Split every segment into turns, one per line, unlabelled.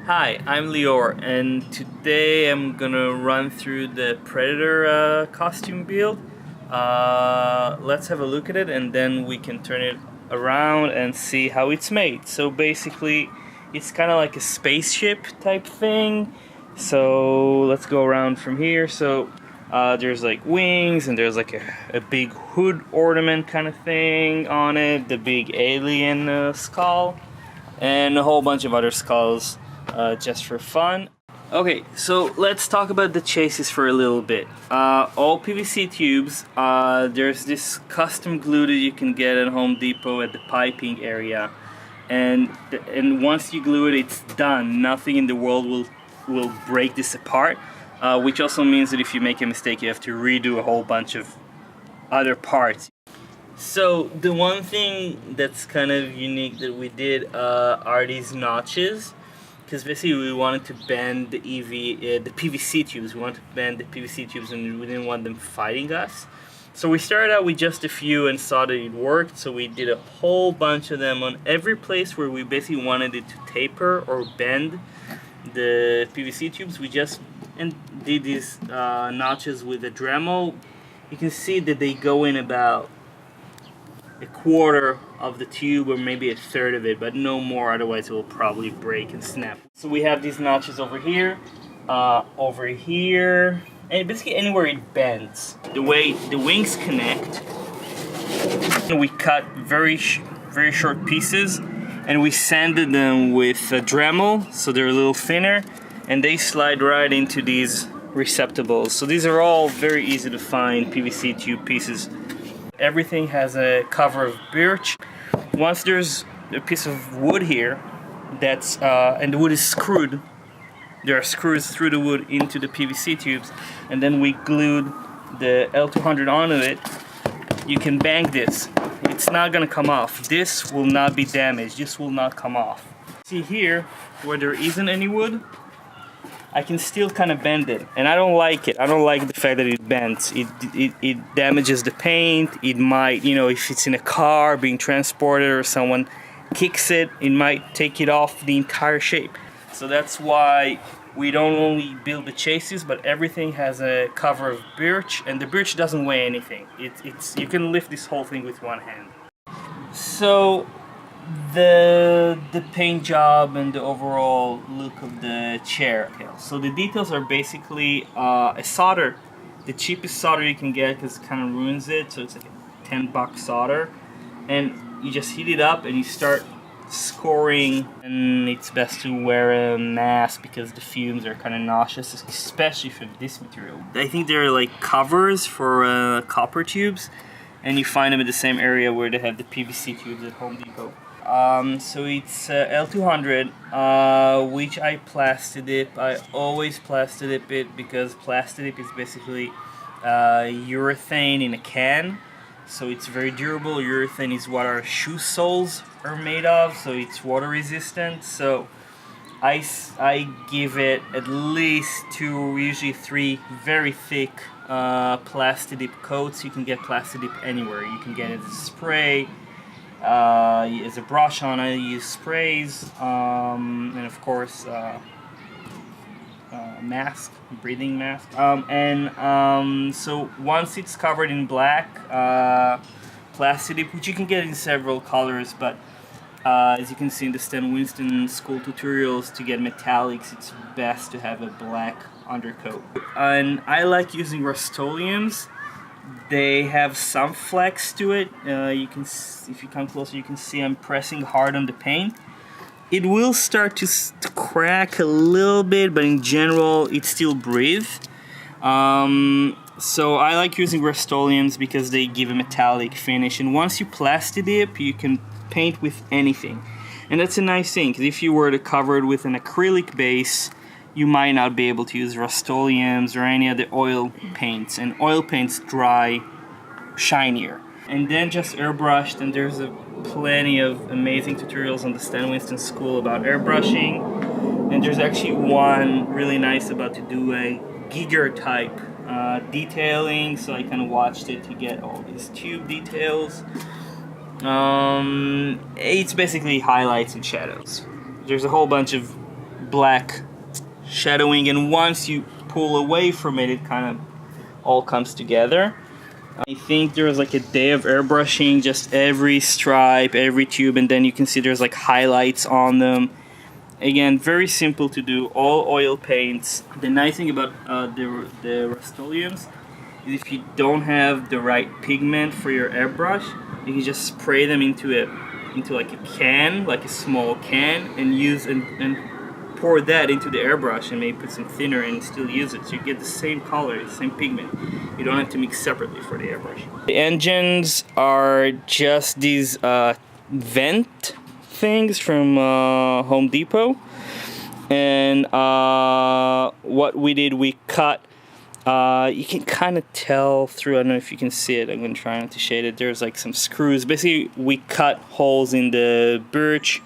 Hi, I'm Lior, and today I'm gonna run through the Predator costume build. Let's have a look at it, and then we can turn it around and see how it's made. So basically, it's kind of like a spaceship type thing. So let's go around from here. So there's like wings, and there's like a big hood ornament kind of thing on it, the big alien skull, and a whole bunch of other skulls just for fun. Okay, so let's talk about the chases for a little bit. All PVC tubes, there's this custom glue that you can get at Home Depot at the piping area, and once you glue it, it's done. Nothing in the world will break this apart, which also means that if you make a mistake, you have to redo a whole bunch of other parts. So the one thing that's kind of unique that we did are these notches, because basically we wanted to bend the the PVC tubes. We wanted to bend the PVC tubes, and we didn't want them fighting us. So we started out with just a few and saw that it worked. So we did a whole bunch of them on every place where we basically wanted it to taper or bend the PVC tubes. We just did these notches with a Dremel. You can see that they go in about a quarter of the tube, or maybe a third of it, but no more, otherwise it will probably break and snap. So we have these notches over here, and basically anywhere it bends. The way the wings connect, we cut very short pieces, and we sanded them with a Dremel, so they're a little thinner, and they slide right into these receptacles. So these are all very easy to find PVC tube pieces. Everything has a cover of birch. Once there's a piece of wood here that's and the wood is screwed, there are screws through the wood into the PVC tubes, and then we glued the L200 onto it. You can bang this. It's not gonna come off. This will not be damaged. This will not come off. See here, where there isn't any wood, I can still kind of bend it, and I don't like it. I don't like the fact that it bends. It damages the paint. It might, if it's in a car being transported or someone kicks it, it might take it off the entire shape. So that's why we don't only build the chassis, but everything has a cover of birch, and the birch doesn't weigh anything. You can lift this whole thing with one hand. So the paint job and the overall look of the chair. Okay, so the details are basically a solder, the cheapest solder you can get, because it kind of ruins it. So it's like a $10 solder, and you just heat it up and you start scoring. And it's best to wear a mask because the fumes are kind of nauseous, especially for this material. I think they're like covers for copper tubes, and you find them in the same area where they have the PVC tubes at Home Depot. So it's L200, which I Plastidip. I always Plastidip it because Plastidip is basically urethane in a can. So it's very durable. Urethane is what our shoe soles are made of, so it's water resistant. So I give it at least 2, usually 3 very thick Plastidip coats. You can get Plastidip anywhere. You can get it as a spray, as a brush on it. I use sprays, and of course mask, breathing mask, so once it's covered in black Plastidip, which you can get in several colors, but as you can see in the Stan Winston school tutorials, to get metallics it's best to have a black undercoat. And I like using Rust-Oleums. They have some flex to it. You can, if you come closer, you can see I'm pressing hard on the paint. It will start to crack a little bit, but in general, it still breathes. So I like using Rust-Oleums because they give a metallic finish. And once you Plastidip, you can paint with anything. And that's a nice thing, because if you were to cover it with an acrylic base, you might not be able to use Rust-Oleums or any other oil paints. And oil paints dry shinier. And then just airbrushed, and there's plenty of amazing tutorials on the Stan Winston School about airbrushing. And there's actually one really nice about to do a Giger type detailing, so I kind of watched it to get all these tube details. It's basically highlights and shadows. There's a whole bunch of black shadowing, and once you pull away from it, it kind of all comes together. I think there's like a day of airbrushing, just every stripe, every tube, and then you can see there's like highlights on them. Again, very simple to do, all oil paints. The nice thing about the Rust-Oleums is if you don't have the right pigment for your airbrush, you can just spray them into like a can, like a small can, and use and pour that into the airbrush, and maybe put some thinner and still use it, so you get the same color, the same pigment. You don't have to mix separately for the airbrush. The engines are just these vent things from Home Depot, and what we did, we cut, you can kind of tell through, I don't know if you can see it, I'm going to try not to shade it, there's like some screws. Basically we cut holes in the birch,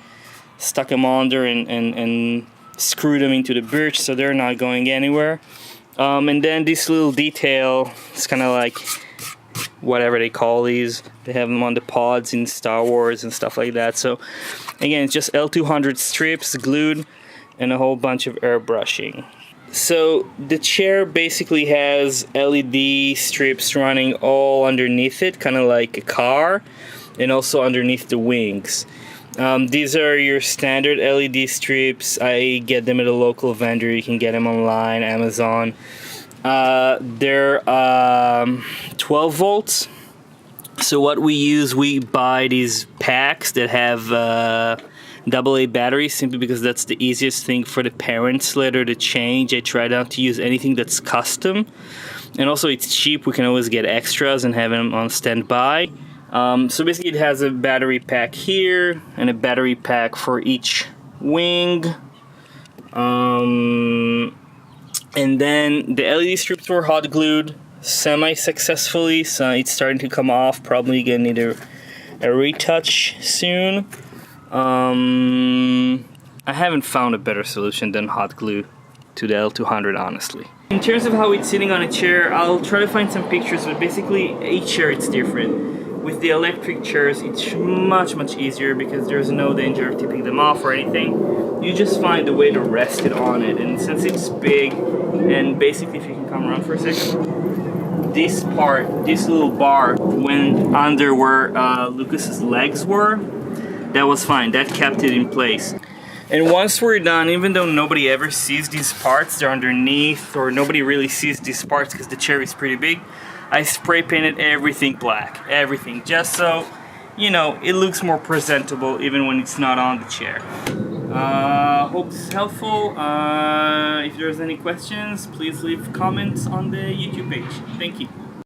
stuck them under, and screwed them into the birch so they're not going anywhere. And then this little detail, it's kind of like whatever they call these, they have them on the pods in Star Wars and stuff like that. So again, it's just L200 strips glued and a whole bunch of airbrushing. So the chair basically has LED strips running all underneath it, kind of like a car, and also underneath the wings. These are your standard LED strips. I get them at a local vendor. You can get them online, Amazon. They're 12 volts. So what we use, we buy these packs that have AA batteries, simply because that's the easiest thing for the parents later to change. I try not to use anything that's custom, and also it's cheap. We can always get extras and have them on standby. So basically it has a battery pack here and a battery pack for each wing. And then the LED strips were hot glued semi-successfully, so it's starting to come off. Probably gonna need a retouch soon. I haven't found a better solution than hot glue to the L200, honestly. In terms of how it's sitting on a chair, I'll try to find some pictures, but basically each chair it's different. With the electric chairs, it's much easier because there's no danger of tipping them off or anything. You just find a way to rest it on it, and since it's big, and basically, if you can come around for a second, this part, this little bar went under where Lucas's legs were. That was fine, that kept it in place. And once we're done, even though nobody ever sees these parts, they're underneath, or nobody really sees these parts because the chair is pretty big, I spray painted everything black, everything, just so, you know, it looks more presentable even when it's not on the chair. Hope this is helpful. If there's any questions, please leave comments on the YouTube page. Thank you.